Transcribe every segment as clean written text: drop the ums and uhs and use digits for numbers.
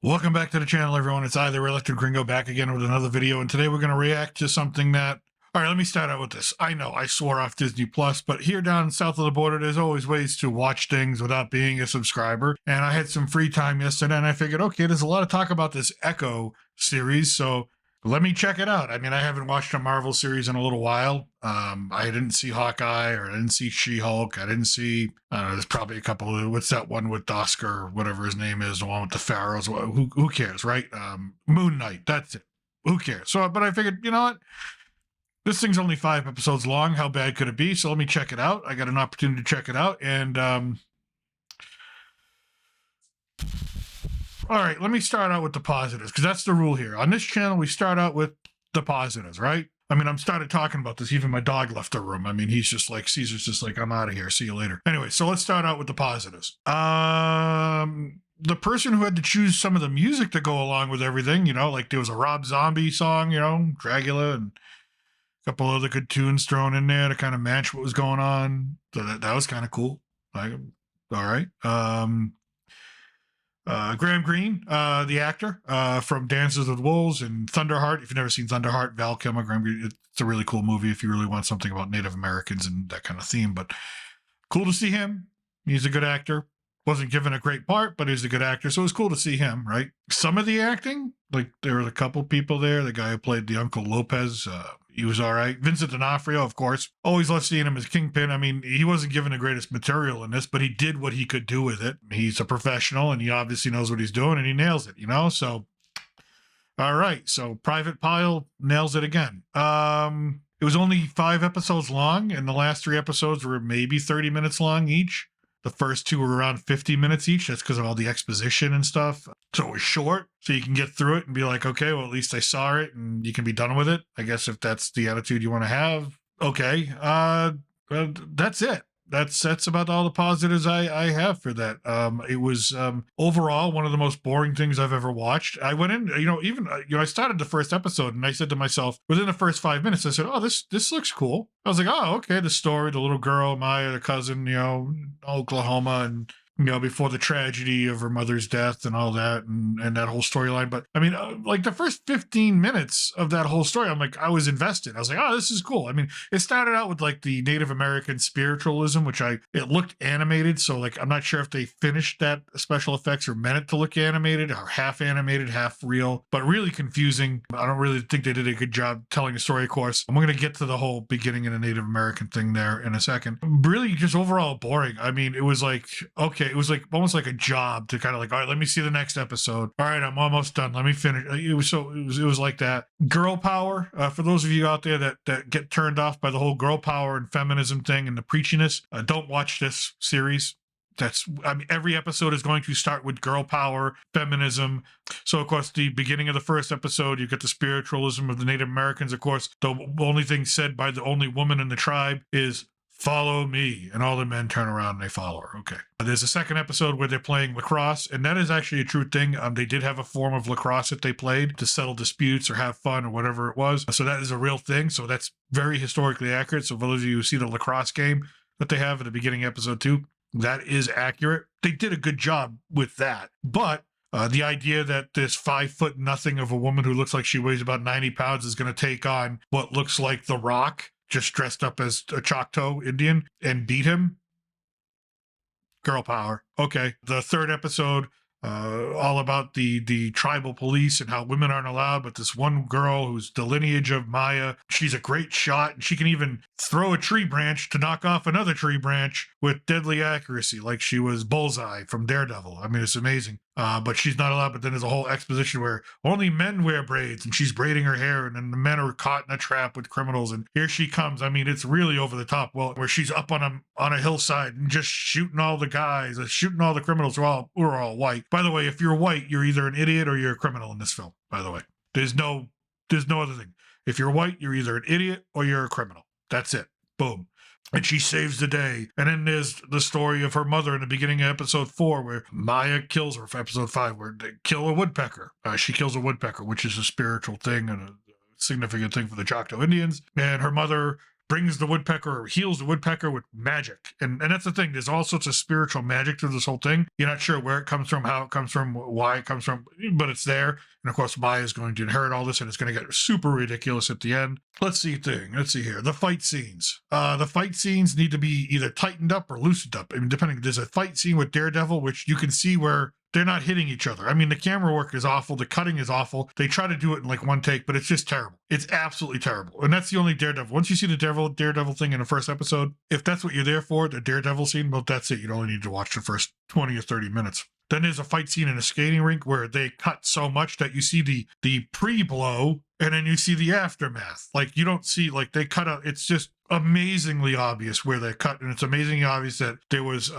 Welcome back to the channel, everyone. It's I, the Electric Gringo, back again with another video, and today we're going to react to something that... All right, let me start out with this. I know I swore off Disney Plus, but here down south of the border, there's always ways to watch things without being a subscriber, and I had some free time yesterday, and I figured, okay, there's a lot of talk about this Echo series, so let me check it out. I mean, I haven't watched a Marvel series in a little while. I didn't see Hawkeye, or I didn't see She-Hulk. I didn't see, there's probably a couple of, what's that one with Oscar, or whatever his name is, the one with the pharaohs. Who cares, right? Moon Knight, that's it. Who cares? So, but I figured, you know what? This thing's only 5 episodes long. How bad could it be? So let me check it out. I got an opportunity to check it out. And, all right, let me start out with the positives, because that's the rule here. On this channel, we start out with the positives, right? I mean, I'm started talking about this. Even my dog left the room. I mean, he's just like, Caesar's just like, I'm out of here. See you later. Anyway, so let's start out with the positives. The person who had to choose some of the music to go along with everything, you know, like there was a Rob Zombie song, you know, Dracula, and a couple other good tunes thrown in there to kind of match what was going on. So that was kind of cool. Like, all right. Graham Greene, the actor from Dances with Wolves and Thunderheart. If you've never seen Thunderheart, Val Kilmer, Graham Greene, it's a really cool movie if you really want something about Native Americans and that kind of theme. But cool to see him. He's a good actor. Wasn't given a great part, but he's a good actor, so it was cool to see him, right? Some of the acting, like there were a couple people there. The guy who played the Uncle Lopez, he was all right. Vincent D'Onofrio, of course. Always love seeing him as Kingpin. I mean, he wasn't given the greatest material in this, but he did what he could do with it. He's a professional, and he obviously knows what he's doing, and he nails it, you know? So, all right. So Private Pile nails it again. It was only 5 episodes long, and the last 3 episodes were maybe 30 minutes long each. The first 2 were around 50 minutes each. That's because of all the exposition and stuff. So it was short, so you can get through it and be like, okay, well, at least I saw it, and you can be done with it. I guess if that's the attitude you want to have. Okay, that's it. That's about all the positives I have for that. It was overall one of the most boring things I've ever watched. I went in, I started the first episode and I said to myself, within the first 5 minutes, I said, oh, this looks cool. I was like, oh, okay, the story, the little girl, Maya, the cousin, you know, Oklahoma, and you know, before the tragedy of her mother's death and all that, and that whole storyline. But I mean, like the first 15 minutes of that whole story, I'm like, I was invested. I was like, oh, this is cool. I mean, it started out with like the Native American spiritualism, which it looked animated. So like, I'm not sure if they finished that special effects or meant it to look animated or half animated, half real, but really confusing. I don't really think they did a good job telling a story, of course. I'm going to get to the whole beginning of the Native American thing there in a second. Really just overall boring. I mean, it was like, okay, it was like almost like a job to kind of like, all right, let me see the next episode. All right, I'm almost done. Let me finish. It was like that. Girl power. For those of you out there that get turned off by the whole girl power and feminism thing and the preachiness, don't watch this series. I mean, every episode is going to start with girl power, feminism. So, of course, the beginning of the first episode, you get the spiritualism of the Native Americans. Of course, the only thing said by the only woman in the tribe is, follow me, and all the men turn around and they follow her. Okay. There's a second episode where they're playing lacrosse, and that is actually a true thing. They did have a form of lacrosse that they played to settle disputes or have fun or whatever it was. So that is a real thing. So that's very historically accurate. So for those of you who see the lacrosse game that they have at the beginning of episode 2, that is accurate. They did a good job with that. But the idea that this 5 foot nothing of a woman who looks like she weighs about 90 pounds is going to take on what looks like The Rock, just dressed up as a Choctaw Indian, and beat him. Girl power. Okay. The third episode, all about the tribal police and how women aren't allowed, but this one girl who's the lineage of Maya, she's a great shot, and she can even throw a tree branch to knock off another tree branch with deadly accuracy, like she was Bullseye from Daredevil. I mean, it's amazing. But she's not allowed. But then there's a whole exposition where only men wear braids, and she's braiding her hair, and then the men are caught in a trap with criminals, and here she comes. I mean, it's really over the top. Well, where she's up on a hillside and just shooting all the guys, shooting all the criminals who are all white. By the way, if you're white, you're either an idiot or you're a criminal in this film. By the way, there's no other thing. If you're white, you're either an idiot or you're a criminal. That's it. Boom. And she saves the day. And then there's the story of her mother in the beginning of episode 4, where Maya kills her, for episode 5, where they kill a woodpecker. She kills a woodpecker, which is a spiritual thing and a significant thing for the Choctaw Indians. And her mother brings the woodpecker or heals the woodpecker with magic. And that's the thing. There's all sorts of spiritual magic to this whole thing. You're not sure where it comes from, how it comes from, why it comes from, but it's there. And of course, Maya is going to inherit all this, and it's going to get super ridiculous at the end. Let's see here. The fight scenes. The fight scenes need to be either tightened up or loosened up. I mean, depending. There's a fight scene with Daredevil, which you can see where they're not hitting each other. I mean, the camera work is awful. The cutting is awful. They try to do it in like one take, but it's just terrible. It's absolutely terrible. And that's the only Daredevil. Once you see the Daredevil thing in the first episode, if that's what you're there for, the Daredevil scene, well, that's it. You only need to watch the first 20 or 30 minutes. Then there's a fight scene in a skating rink where they cut so much that you see the pre-blow and then you see the aftermath. Like you don't see, like they cut out, it's just amazingly obvious where they cut. And it's amazingly obvious that there was,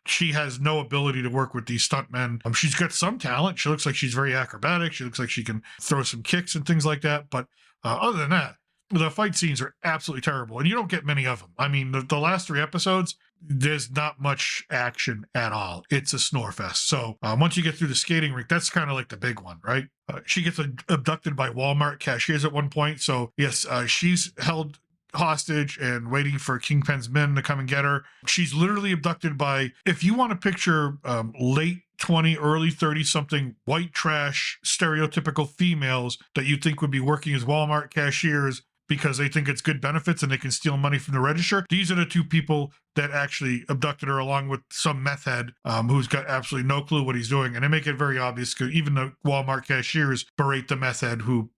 she has no ability to work with these stuntmen. She's got some talent. She looks like she's very acrobatic. She looks like she can throw some kicks and things like that. But other than that, the fight scenes are absolutely terrible. And you don't get many of them. I mean, the last 3 episodes, there's not much action at all. It's a snore fest. So once you get through the skating rink, that's kind of like the big one, right? She gets abducted by Walmart cashiers at one point. So yes, she's held hostage and waiting for Kingpin's men to come and get her. She's literally abducted by, if you want to picture late 20, early 30 something white trash, stereotypical females that you think would be working as Walmart cashiers because they think it's good benefits and they can steal money from the register. These are the 2 people that actually abducted her, along with some meth head who's got absolutely no clue what he's doing. And they make it very obvious because even the Walmart cashiers berate the meth head who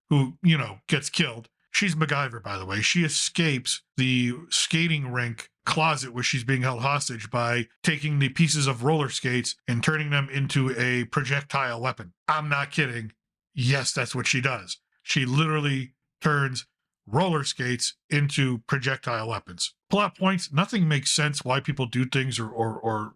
gets killed. She's MacGyver, by the way. She escapes the skating rink closet where she's being held hostage by taking the pieces of roller skates and turning them into a projectile weapon. I'm not kidding. Yes, that's what she does. She literally turns roller skates into projectile weapons. Plot points, nothing makes sense why people do things or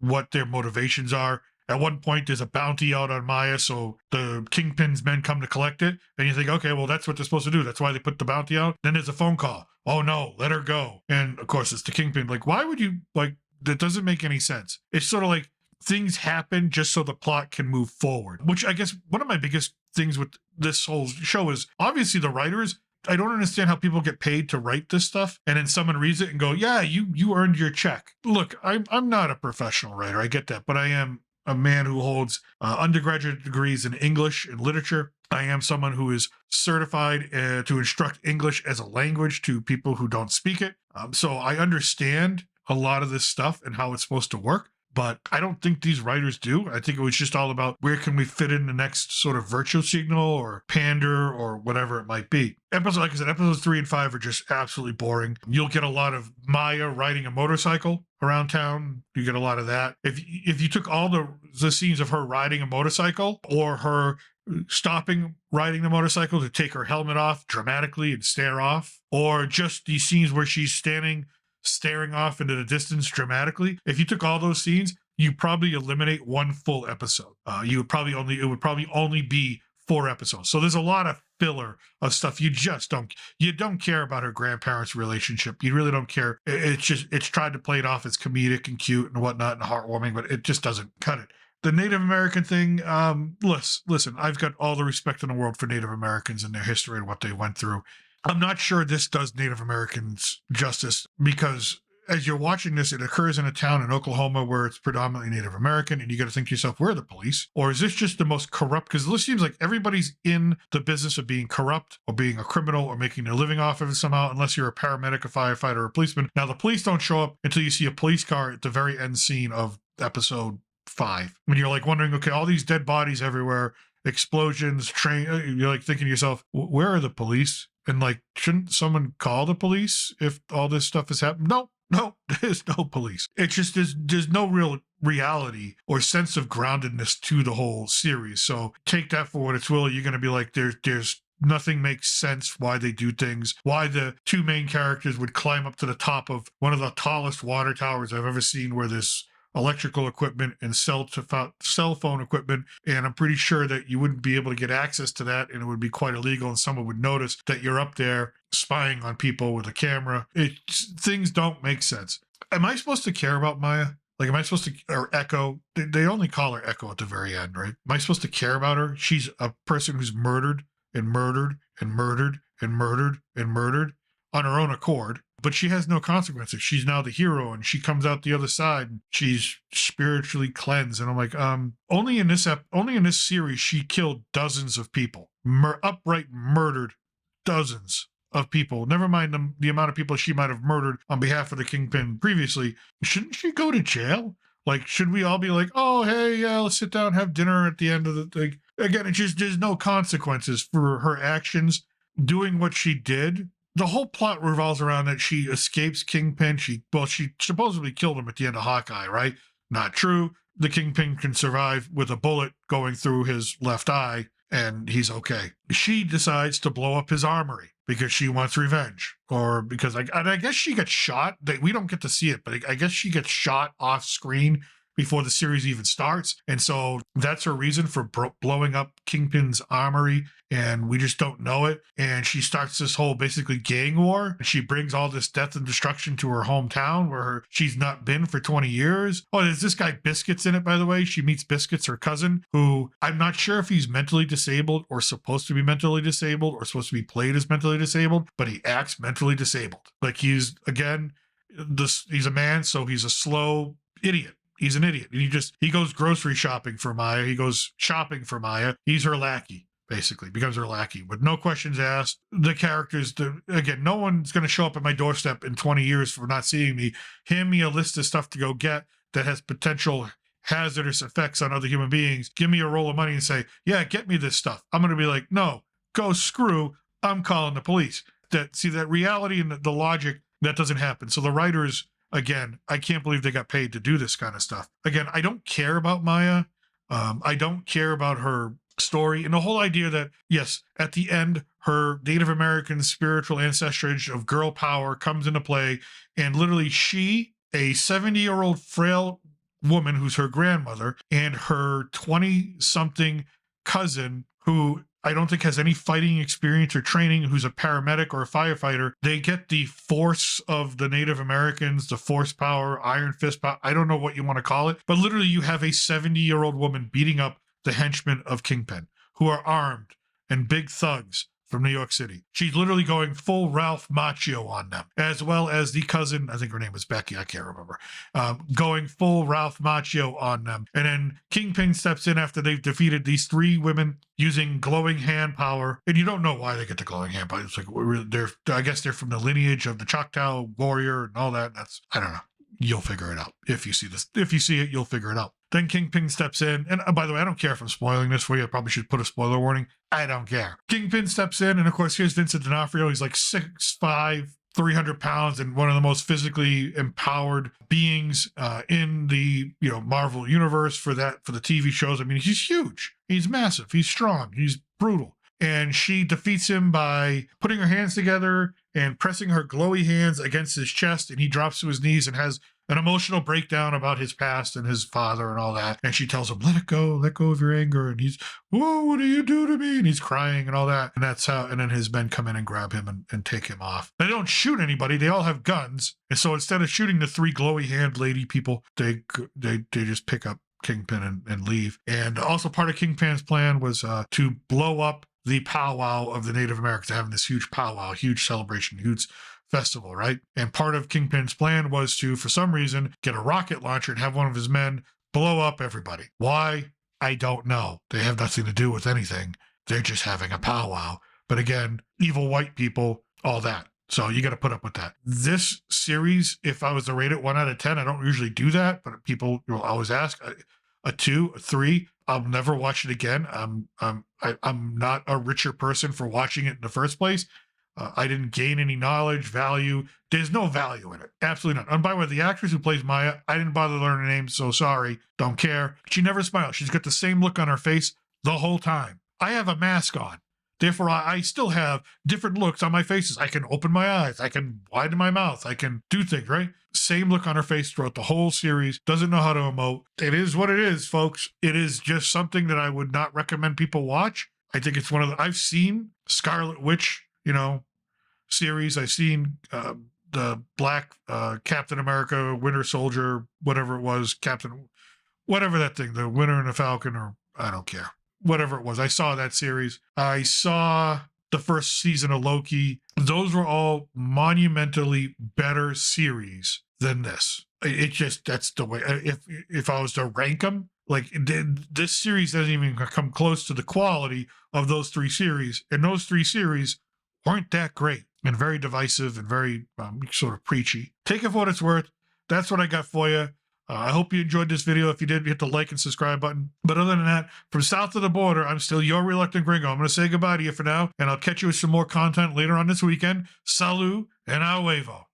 what their motivations are. At one point, there's a bounty out on Maya, so the Kingpin's men come to collect it. And you think, okay, well, that's what they're supposed to do. That's why they put the bounty out. Then there's a phone call. Oh, no, let her go. And, of course, it's the Kingpin. Like, why would you, like, that doesn't make any sense. It's sort of like things happen just so the plot can move forward, which I guess one of my biggest things with this whole show is obviously the writers. I don't understand how people get paid to write this stuff and then someone reads it and go, yeah, you earned your check. Look, I'm not a professional writer. I get that, but I am a man who holds undergraduate degrees in English and literature. I am someone who is certified to instruct English as a language to people who don't speak it. So I understand a lot of this stuff and how it's supposed to work, but I don't think these writers do. I think it was just all about where can we fit in the next sort of virtue signal or pander or whatever it might be. Like I said, episodes 3 and 5 are just absolutely boring. You'll get a lot of Maya riding a motorcycle around town. You get a lot of that. If you took all the scenes of her riding a motorcycle or her stopping riding the motorcycle to take her helmet off dramatically and stare off, or just these scenes where she's staring off into the distance dramatically, if you took all those scenes, you probably eliminate one full episode. It would probably only be 4 episodes. So there's a lot of filler of stuff you don't care about her grandparents' relationship. You really don't care. It's tried to play it off as comedic and cute and whatnot and heartwarming, but it just doesn't cut it. The Native American thing, listen, I've got all the respect in the world for Native Americans and their history and what they went through. I'm not sure this does Native Americans justice because as you're watching this, it occurs in a town in Oklahoma where it's predominantly Native American, and you got to think to yourself, where are the police? Or is this just the most corrupt? Because it seems like everybody's in the business of being corrupt or being a criminal or making a living off of it somehow, unless you're a paramedic, a firefighter, or a policeman. Now, the police don't show up until you see a police car at the very end scene of episode 5. When you're like wondering, okay, all these dead bodies everywhere, explosions, you're like thinking to yourself, where are the police? And like, shouldn't someone call the police if all this stuff is happening? No, there's no police. It's just there's no real reality or sense of groundedness to the whole series. So take that for what it's will. You're going to be like, there's nothing makes sense why they do things, why the 2 main characters would climb up to the top of one of the tallest water towers I've ever seen, where there's electrical equipment and cell phone equipment, and I'm pretty sure that you wouldn't be able to get access to that, and it would be quite illegal, and someone would notice that you're up there spying on people with a camera. Things don't make sense. Am I supposed to care about Maya? Like, am I supposed to, or Echo? They only call her Echo at the very end, right? Am I supposed to care about her? She's a person who's murdered and murdered and murdered and murdered and murdered. on her own accord, but she has no consequences. She's now the hero, and she comes out the other side. And she's spiritually cleansed, and I'm like, only in this series she killed dozens of people, upright murdered dozens of people. Never mind the amount of people she might have murdered on behalf of the Kingpin previously. Shouldn't she go to jail? Like, should we all be like, oh, hey, yeah, let's sit down, have dinner at the end of the thing? Again, it's just, there's no consequences for her actions doing what she did. The whole plot revolves around that she escapes Kingpin. She supposedly killed him at the end of Hawkeye, right? Not true. The Kingpin can survive with a bullet going through his left eye, and he's okay. She decides to blow up his armory because she wants revenge, or because I guess she gets shot. We don't get to see it, but I guess she gets shot off screen before the series even starts. And so that's her reason for blowing up Kingpin's armory, and we just don't know it. And she starts this whole basically gang war. She brings all this death and destruction to her hometown where she's not been for 20 years. Oh, there's this guy Biscuits in it, by the way. She meets Biscuits, her cousin, who I'm not sure if he's mentally disabled or supposed to be mentally disabled or supposed to be played as mentally disabled, but he acts mentally disabled. Like he's a man, so he's a slow idiot. He's an idiot. And he goes grocery shopping for Maya. He goes shopping for Maya. He's her lackey, basically, becomes her lackey with no questions asked. The characters, again, no one's going to show up at my doorstep in 20 years for not seeing me, hand me a list of stuff to go get that has potential hazardous effects on other human beings, give me a roll of money and say, yeah, get me this stuff. I'm going to be like, no, go screw. I'm calling the police. That reality and the logic, that doesn't happen. So the writers, again, I can't believe they got paid to do this kind of stuff. Again, I don't care about Maya. I don't care about her story and the whole idea that, yes, at the end, her Native American spiritual ancestrage of girl power comes into play. And literally she, a 70-year-old frail woman who's her grandmother, and her 20-something cousin who I don't think has any fighting experience or training, who's a paramedic or a firefighter, they get the force of the Native Americans, the force power, iron fist power, I don't know what you want to call it, but literally you have a 70-year-old woman beating up the henchmen of Kingpin, who are armed and big thugs from New York City. She's literally going full Ralph Macchio on them, as well as the cousin, I think her name was Becky, I can't remember, going full Ralph Macchio on them. And then Kingpin steps in after they've defeated these three women using glowing hand power. And you don't know why they get the glowing hand power. It's like, I guess they're from the lineage of the Choctaw warrior and all that. I don't know. You'll figure it out. If you see this, if you see it, you'll figure it out. Then Kingpin steps in, and by the way, I don't care if I'm spoiling this for you. I probably should put a spoiler warning. I don't care. Kingpin steps in, and of course, here's Vincent D'Onofrio. He's like 6'5", 300 pounds, and one of the most physically empowered beings in the Marvel universe for the TV shows. I mean, he's huge. He's massive. He's strong. He's brutal. And she defeats him by putting her hands together and pressing her glowy hands against his chest, and he drops to his knees and has an emotional breakdown about his past and his father and all that. And she tells him, let go of your anger. And he's, whoa, what do you do to me? And he's crying and all that. And that's how, and then his men come in and grab him and take him off. They don't shoot anybody. They all have guns. And so instead of shooting the three glowy hand lady people, they just pick up Kingpin and leave. And also part of Kingpin's plan was to blow up the powwow of the Native Americans, having this huge powwow, huge celebration, huge festival, right? And part of Kingpin's plan was to, for some reason, get a rocket launcher and have one of his men blow up everybody. Why? I don't know. They have nothing to do with anything. They're just having a powwow. But again, evil white people, all that. So you got to put up with that. This series, if I was to rate it 1 out of 10, I don't usually do that, but people will always ask, a 2, a 3. I'll never watch it again. I'm not a richer person for watching it in the first place. I didn't gain any knowledge, value. There's no value in it. Absolutely not. And by the way, the actress who plays Maya, I didn't bother to learn her name, so sorry. Don't care. She never smiles. She's got the same look on her face the whole time. I have a mask on. Therefore, I still have different looks on my faces. I can open my eyes. I can widen my mouth. I can do things, right? Same look on her face throughout the whole series. Doesn't know how to emote. It is what it is, folks. It is just something that I would not recommend people watch. I think it's I've seen Scarlet Witch, series. I've seen the Black Captain America, Winter Soldier, whatever it was, whatever that thing, the Winter and the Falcon, or I don't care. Whatever it was. I saw that series. I saw the first season of Loki. Those were all monumentally better series than this. It just, that's the way. If I was to rank them, like this series doesn't even come close to the quality of those three series, and those three series weren't that great and very divisive and very sort of preachy. Take it for what it's worth. That's what I got for you. I hope you enjoyed this video. If you did, hit the like and subscribe button. But other than that, from south of the border, I'm still your reluctant gringo. I'm going to say goodbye to you for now, and I'll catch you with some more content later on this weekend. Salut and a huevo.